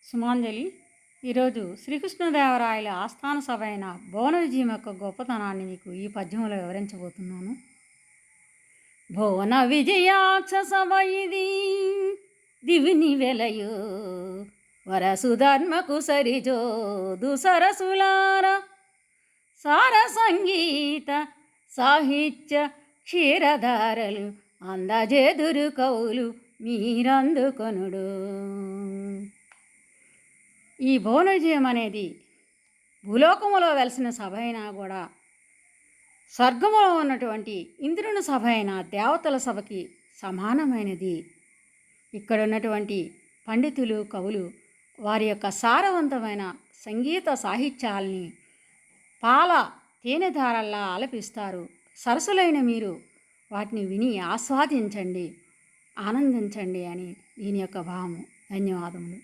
సుమాంజలి ఈరోజు శ్రీకృష్ణదేవరాయల ఆస్థాన సభ అయిన భువన విజయం యొక్క గొప్పతనాన్ని మీకు ఈ పద్యంలో వివరించబోతున్నాను. భువన విజయాక్ష సభ ఇది దివిని వెలయు వరసుధర్మకు సరిజోదు సరసులార సార సంగీత సాహిత్య క్షీరధారలు అందజేదురు కవులు మీరందుకొనుడు. ఈ భువన విజయం అనేది భూలోకములో వెలిసిన సభ అయినా కూడా స్వర్గములో ఉన్నటువంటి ఇంద్రుని సభ అయిన దేవతల సభకి సమానమైనది. ఇక్కడ ఉన్నటువంటి పండితులు కవులు వారి యొక్క సారవంతమైన సంగీత సాహిత్యాల్ని పాల తేనెధారల్లా ఆలపిస్తారు. సరసులైన మీరు వాటిని విని ఆస్వాదించండి, ఆనందించండి అని దీని యొక్క భావము. ధన్యవాదములు.